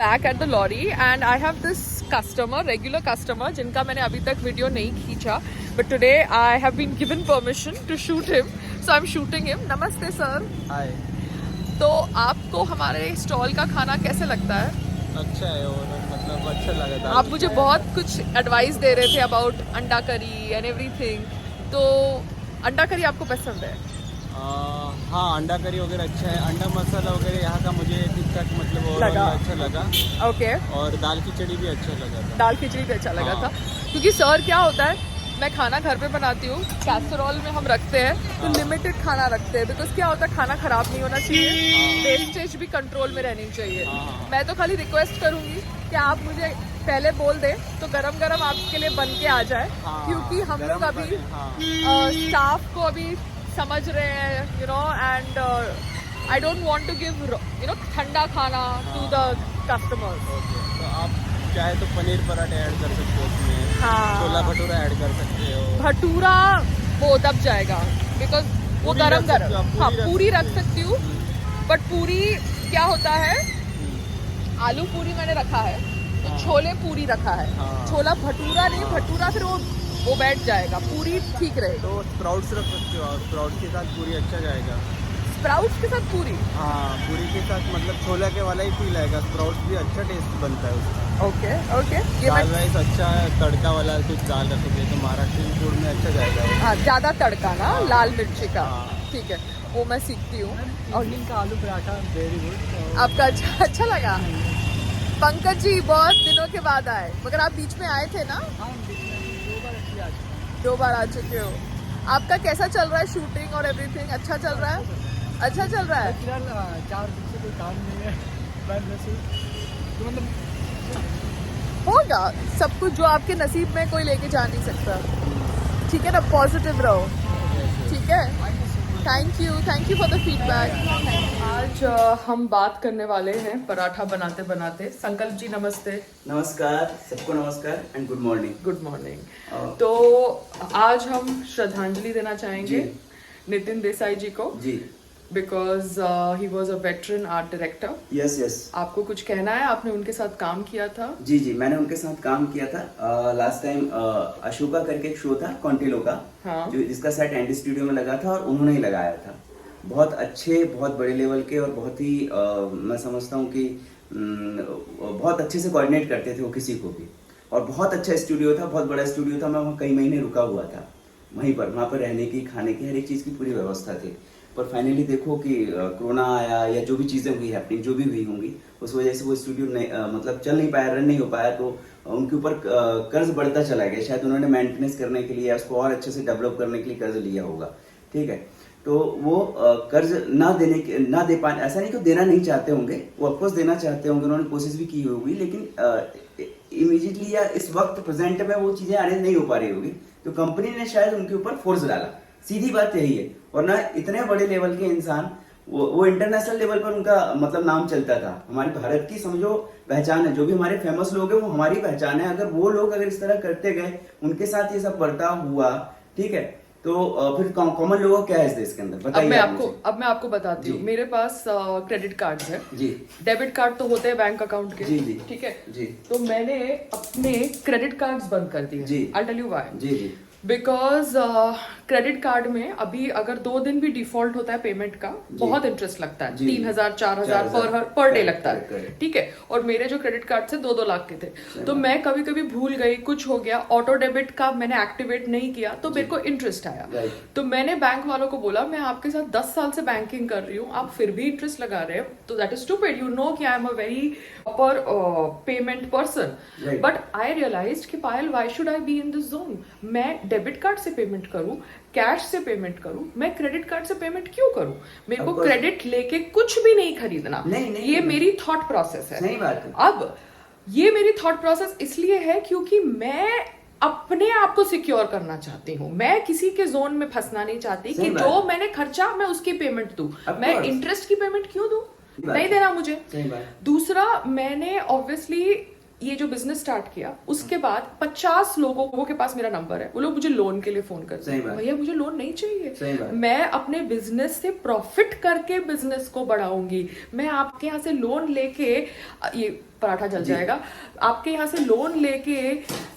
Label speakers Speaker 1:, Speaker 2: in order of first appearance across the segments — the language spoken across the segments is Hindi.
Speaker 1: Back at the lorry and I have this customer, regular customer, जिनका मैंने अभी तक वीडियो नहीं खींचा, but today I have been given permission to shoot him, so I am shooting him. नमस्ते सर.
Speaker 2: हाय.
Speaker 1: तो आपको हमारे स्टॉल का खाना कैसे लगता है?
Speaker 2: अच्छा है और मतलब अच्छा लगा था.
Speaker 1: आप मुझे बहुत कुछ एडवाइस दे रहे थे अबाउट अंडा करी एंड एवरीथिंग, तो अंडा करी आपको पसंद है?
Speaker 2: हाँ, अंडा करी वगैरह अच्छा है. अंडा मसाला वगैरह यहाँ का मुझे ठीक ठाक मतलब
Speaker 1: लगा.
Speaker 2: अच्छा लगा.
Speaker 1: ओके.
Speaker 2: और दाल खिचड़ी भी अच्छा लगा था.
Speaker 1: दाल खिचड़ी भी अच्छा लगा
Speaker 2: हाँ.
Speaker 1: था. क्योंकि सर क्या होता है, मैं खाना घर पे बनाती हूँ, कैसरोल में हम रखते हैं, तो लिमिटेड खाना रखते हैं, बिकॉज क्या होता है खाना खराब नहीं होना चाहिए, वेस्टेज भी कंट्रोल में रहनी चाहिए. मैं तो खाली रिक्वेस्ट करूंगी कि आप मुझे पहले बोल दें तो गरम गरम आपके लिए बन के आ जाए. क्योंकि हम लोग अभी स्टाफ को अभी समझ रहे हैं, you know, and I don't want to give ठंडा खाना टू द कस्टमर्स.
Speaker 2: तो आप चाहे तो पनीर पराठे ऐड कर सकते हो उसमें.
Speaker 1: हाँ.
Speaker 2: छोला भटूरा ऐड कर सकते हो.
Speaker 1: भटूरा वो दब जाएगा बिकॉज वो गरम गरम. हाँ, पूरी रख सकती हूँ, बट पूरी क्या होता है, आलू पूरी मैंने रखा है, तो छोले पूरी रखा है. छोला भटूरा नहीं, भटूरा फिर वो बैठ जाएगा, पूरी ठीक रहेगी.
Speaker 2: तो स्प्राउट्स रख सकते हो, स्प्राउट्स के साथ पूरी अच्छा जाएगा.
Speaker 1: स्प्राउट्स के साथ पूरी?
Speaker 2: हाँ, पूरी के साथ मतलब छोला के वाला ही फील आएगा. स्प्राउट्स भी अच्छा टेस्ट बनता है उसका.
Speaker 1: Okay okay.
Speaker 2: दाल राइस अच्छा है, तड़का वाला कुछ दाल रखोगे तो महाराष्ट्र फूड में अच्छा जाएगा.
Speaker 1: हाँ, ज़्यादा तड़का ना, लाल मिर्ची का. ठीक है, वो मैं सीखती हूँ.
Speaker 2: और इनका आलू पराठा वेरी गुड.
Speaker 1: आपका अच्छा लगा? पंकज जी बहुत दिनों के बाद आए, मगर आप बीच में आए थे ना? 2 बार आ चुके हो. आपका कैसा चल रहा है शूटिंग और एवरीथिंग? अच्छा चल रहा है? अच्छा चल रहा है.
Speaker 2: 4 दिन से कोई काम नहीं है, तो मतलब
Speaker 1: होगा सब कुछ, जो आपके नसीब में कोई लेके जा नहीं सकता. ठीक है ना, पॉजिटिव रहो. ठीक है, thank you for the feedback. आज हम बात करने वाले हैं पराठा बनाते बनाते. संकल्प जी नमस्ते.
Speaker 3: नमस्कार सबको, नमस्कार and good morning.
Speaker 1: Good morning. तो आज हम श्रद्धांजलि देना चाहेंगे नितिन देसाई जी को.
Speaker 3: जी.
Speaker 1: Because he was a veteran art director.
Speaker 3: Yes.
Speaker 1: आपको कुछ कहना है? आपने उनके साथ काम किया था.
Speaker 3: जी, मैंने उनके साथ काम किया था. लास्ट टाइम अशोका करके एक शो था कॉन्टिलो का.
Speaker 1: हाँ.
Speaker 3: जो जिसका सेट एंडी स्टूडियो में लगा था और उन्होंने ही लगाया था. बहुत अच्छे, बहुत बड़े लेवल के और बहुत ही मैं समझता हूँ कि बहुत अच्छे से कोऑर्डिनेट करते थे वो किसी को भी. और बहुत अच्छा स्टूडियो था, बहुत बड़ा स्टूडियो था. मैं वहाँ कई महीने रुका हुआ था. वहाँ पर रहने की, खाने की, हर एक चीज़ की पूरी व्यवस्था थी. पर फाइनली देखो कि कोरोना आया या जो भी चीज़ें हुई हैपनिंग, जो भी हुई होंगी, उस वजह से वो स्टूडियो मतलब चल नहीं पाया, रन नहीं हो पाया. तो उनके ऊपर कर्ज बढ़ता चला गया. शायद उन्होंने मेंटेनेंस करने के लिए, उसको और अच्छे से डेवलप करने के लिए कर्ज लिया होगा. ठीक है, तो वो कर्ज ना दे पाने, ऐसा नहीं कि देना नहीं चाहते होंगे, वो ऑफकोर्स देना चाहते होंगे, उन्होंने कोशिश भी की होगी, लेकिन इमीडिएटली या इस वक्त प्रेजेंट में वो चीज़ें आने नहीं हो पा रही होगी. तो कंपनी ने शायद उनके ऊपर फोर्स डाला. सीधी बात यही है. वरना इतने बड़े लेवल के इंसान, वो इंटरनेशनल लेवल पर उनका मतलब नाम चलता था. हमारे भारत की समझो पहचान है. जो भी हमारे फेमस लोग हैं वो हमारी पहचान है. अगर वो लोग अगर इस तरह करते गए, उनके साथ ये सब बर्ताव हुआ, ठीक है, तो फिर कॉमन लोगों को क्या है इस देश के अंदर बताइए.
Speaker 1: अब मैं आपको बताती हूँ. मेरे पास क्रेडिट कार्ड्स है
Speaker 3: जी.
Speaker 1: डेबिट कार्ड तो होते हैं बैंक अकाउंट के.
Speaker 3: जी.
Speaker 1: ठीक है
Speaker 3: जी.
Speaker 1: तो मैंने अपने क्रेडिट कार्ड्स बंद कर दिए.
Speaker 3: जी.
Speaker 1: I tell you why.
Speaker 3: जी.
Speaker 1: बिकॉज क्रेडिट कार्ड में अभी अगर 2 दिन भी डिफॉल्ट होता है पेमेंट का, बहुत इंटरेस्ट लगता है. 3,000 4,000 पर डे लगता है. ठीक है, और मेरे जो क्रेडिट कार्ड थे 2-2 लाख के थे. तो मैं कभी कभी भूल गई, कुछ हो गया, ऑटो डेबिट का मैंने एक्टिवेट नहीं किया, तो मेरे को इंटरेस्ट आया. तो मैंने बैंक वालों को बोला, मैं आपके साथ 10 साल से बैंकिंग कर रही हूँ, आप फिर भी इंटरेस्ट लगा रहे हो, तो that is stupid. You know कि I am a very proper payment person. But I realise कि Payal, why should I be in this zone? मैं डेबिट कार्ड से पेमेंट करूं, कैश से पेमेंट करूं, मैं क्रेडिट कार्ड से पेमेंट क्यों करूं? मेरे को क्रेडिट लेके कुछ भी नहीं खरीदना. ये मेरी थॉट प्रोसेस है.
Speaker 3: सही बात है.
Speaker 1: अब ये मेरी थॉट प्रोसेस इसलिए है क्योंकि मैं अपने आप को सिक्योर करना चाहती हूँ. मैं किसी के जोन में फंसना नहीं चाहती कि जो मैंने खर्चा मैं उसकी पेमेंट दूं. मैं इंटरेस्ट की पेमेंट क्यों दूं? नहीं देना मुझे. दूसरा, मैंने ऑब्वियसली ये जो बिजनेस स्टार्ट किया उसके बाद 50 लोगों के पास मेरा नंबर है. वो लोग मुझे लोन के लिए फोन करते हैं. भैया मुझे लोन नहीं चाहिए, मैं अपने बिजनेस से प्रॉफिट करके बिजनेस को बढ़ाऊंगी. मैं आपके यहाँ से लोन लेके ये पराठा जल
Speaker 3: जी।
Speaker 1: जाएगा। आपके यहाँ से लोन लेके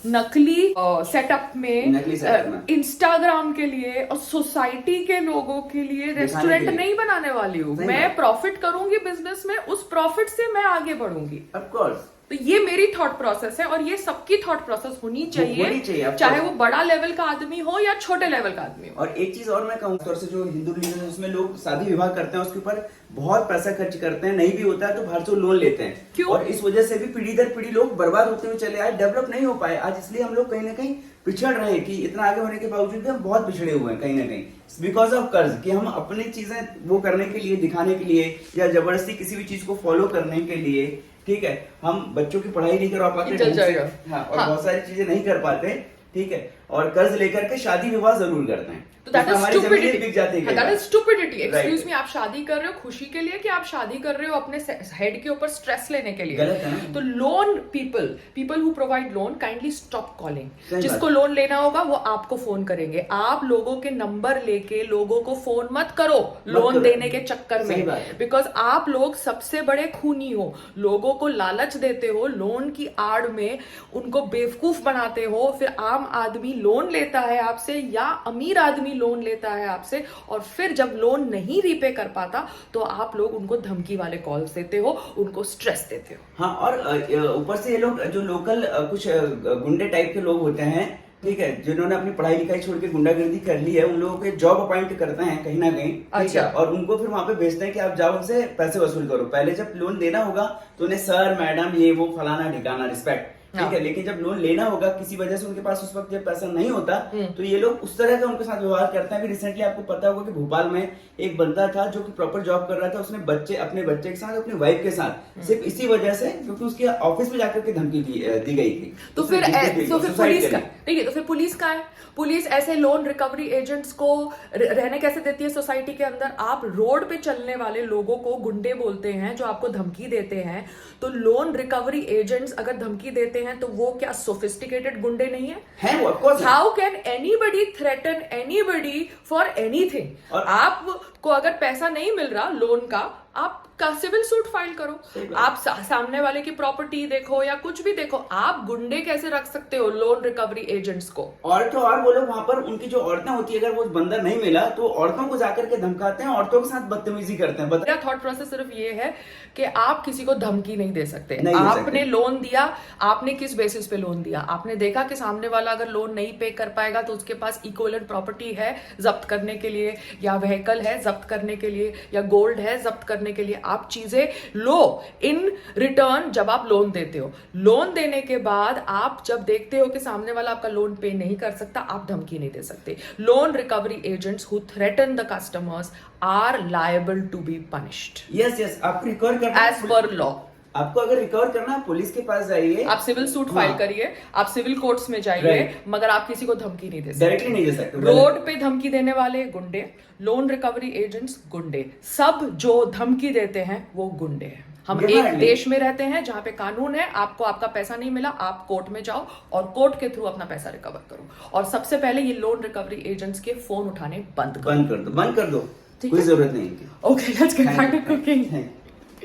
Speaker 1: नकली सेटअप में इंस्टाग्राम के लिए और सोसाइटी के लोगों के लिए रेस्टोरेंट
Speaker 3: लिए।
Speaker 1: नहीं बनाने वाली हूँ।
Speaker 3: सही
Speaker 1: मैं
Speaker 3: बात।
Speaker 1: प्रॉफिट करूंगी बिजनेस में, उस प्रॉफिट से मैं आगे बढ़ूंगी।
Speaker 3: Of course.
Speaker 1: तो ये मेरी थॉट प्रोसेस है और ये सबकी थॉट प्रोसेस होनी चाहिए,
Speaker 3: of
Speaker 1: चाहे
Speaker 3: course।
Speaker 1: वो बड़ा लेवल का आदमी हो या छोटे लेवल का आदमी हो।
Speaker 3: और एक चीज और मैं कहूँ, तौर से जो हिंदू रिलीजन है उसमें लोग शादी विवाह करते हैं, उसके ऊपर बहुत पैसा खर्च करते हैं, नहीं भी होता है तो बाहर से लोन लेते हैं।
Speaker 1: क्यों?
Speaker 3: और इस वजह से भी पीढ़ी दर पीढ़ी लोग बर्बाद होते हुए चले आए, डेवलप नहीं हो पाए आज। इसलिए हम लोग कहीं ना कहीं पिछड़ रहे हैं कि इतना आगे होने के बावजूद भी हम बहुत पिछड़े हुए हैं कहीं ना कहीं, बिकॉज ऑफ कर्ज। कि हम अपनी चीजें वो करने के लिए, दिखाने के लिए, या जबरदस्ती किसी भी चीज को फॉलो करने के लिए, ठीक है, हम बच्चों की पढ़ाई नहीं करवा पाते
Speaker 1: चल जाएगा।
Speaker 3: हाँ, और
Speaker 1: हाँ।
Speaker 3: बहुत सारी चीजें नहीं कर पाते, ठीक है, और कर्ज लेकर के शादी विवाह जरूर करते हैं।
Speaker 1: तो दैट इज
Speaker 3: हमारी जमीनें बिक जाती
Speaker 1: स्टूपिडिटी।
Speaker 3: है।
Speaker 1: That is stupidity. Excuse
Speaker 3: Right.
Speaker 1: मी, आप शादी कर रहे हो खुशी के लिए कि आप शादी कर रहे हो अपने हेड के ऊपर स्ट्रेस लेने के लिए?
Speaker 3: गलत है ना?
Speaker 1: तो loan people who provide loan, kindly stop calling.
Speaker 3: सही
Speaker 1: जिसको
Speaker 3: बात।
Speaker 1: लोन लेना होगा वो आपको फोन करेंगे। आप लोगों के नंबर लेके लोगों को फोन मत करो लोन
Speaker 3: करो।
Speaker 1: देने के चक्कर
Speaker 3: सही
Speaker 1: में,
Speaker 3: बात है।
Speaker 1: बिकॉज आप लोग सबसे बड़े खूनी हो। लोगों को लालच देते हो, लोन की आड़ में उनको बेवकूफ बनाते हो, फिर आम आदमी लोन लेता है आपसे या अमीर आदमी लोन लेता है आपसे, और फिर जब लोन नहीं रीपे कर पाता तो आप लोग उनको धमकी वाले कॉल्स देते हो, उनको स्ट्रेस देते हो।
Speaker 3: हाँ, और ऊपर से ये लोग जो लोकल कुछ गुंडे टाइप के लोग होते हैं, ठीक है, जिन्होंने अपनी पढ़ाई लिखाई छोड़ के गुंडागर्दी कर ली है, उन लोगों को जॉब अपॉइंट करते हैं कहीं ना कहीं, ठीक
Speaker 1: अच्छा।
Speaker 3: है, और उनको फिर वहां पे भेजते हैं कि आप जाओ उनसे पैसे वसूल करो। पहले जब लोन देना होगा तो उन्हें सर, मैडम, ये वो फलाना ठिकाना, रिस्पेक्ट, ठीक है, लेकिन जब लोन लेना होगा किसी वजह से उनके पास उस वक्त जब पैसा नहीं होता तो ये लोग उस तरह का उनके साथ व्यवहार करते हैं। अभी रिसेंटली आपको पता होगा कि भोपाल में एक बंदा था जो कि प्रॉपर जॉब कर रहा था, उसने अपने बच्चे के साथ, अपनी वाइफ के साथ, सिर्फ इसी वजह से क्योंकि उसके ऑफिस में जाकर के धमकी दी गई थी।
Speaker 1: तो फिर पुलिस का ठीक है, तो फिर पुलिस का है। पुलिस ऐसे लोन रिकवरी एजेंट्स को रहने कैसे देती है सोसाइटी के अंदर? आप रोड पे चलने वाले लोगों को गुंडे बोलते हैं जो आपको धमकी देते हैं, तो लोन रिकवरी एजेंट्स अगर धमकी देते हैं तो वो क्या सोफिस्टिकेटेड गुंडे नहीं है?
Speaker 3: वो of course.
Speaker 1: How can anybody threaten anybody for anything?
Speaker 3: और
Speaker 1: आपको अगर पैसा नहीं मिल रहा लोन का, आप का सिविल सूट फाइल करो। आप सामने वाले की प्रॉपर्टी देखो या कुछ भी देखो, आप गुंडे कैसे रख सकते हो लोन रिकवरी एजेंट्स को?
Speaker 3: और तो और वो लोग वहां पर, उनकी जो औरतें होती है, अगर वो बंदा नहीं मिला तो औरतों को जाकर के धमकाते हैं, औरतों के साथ बदतमीजी करते हैं।
Speaker 1: मेरा थॉट प्रोसेस सिर्फ ये है कि आप किसी को धमकी नहीं दे सकते।
Speaker 3: नहीं दे
Speaker 1: आपने
Speaker 3: सकते।
Speaker 1: लोन दिया, आपने किस बेसिस पे लोन दिया? आपने देखा कि सामने वाला अगर लोन नहीं पे कर पाएगा तो उसके पास इक्विवेलेंट प्रॉपर्टी है जब्त करने के लिए, या व्हीकल है जब्त करने के लिए, या गोल्ड है जब्त करने के लिए। आप चीजें लो इन रिटर्न जब आप लोन देते हो। लोन देने के बाद आप जब देखते हो कि सामने वाला आपका लोन पे नहीं कर सकता, आप धमकी नहीं दे सकते। Loan recovery agents who threaten the customers are liable to be punished
Speaker 3: yes, आपको रिकवर करना
Speaker 1: एज पर लॉ।
Speaker 3: आपको अगर रिकवर करना है पुलिस के पास जाइए,
Speaker 1: आप सिविल सूट फाइल करिए, आप सिविल कोर्ट्स में जाइए,
Speaker 3: Right.
Speaker 1: मगर आप किसी को धमकी नहीं दे सकते।
Speaker 3: डायरेक्टली नहीं दे सकते।
Speaker 1: रोड पे धमकी देने वाले गुंडे, लोन रिकवरी एजेंट्स गुंडे, सब जो धमकी देते हैं वो गुंडे हैं। हम एक देश में रहते हैं जहां पे कानून है। आपको आपका पैसा नहीं मिला, आप कोर्ट में जाओ और कोर्ट के थ्रू अपना पैसा रिकवर करो। और सबसे पहले ये लोन रिकवरी एजेंट्स के फोन उठाने बंद
Speaker 3: कर दो, कोई जरूरत नहीं है।
Speaker 1: Okay, let's get back to cooking.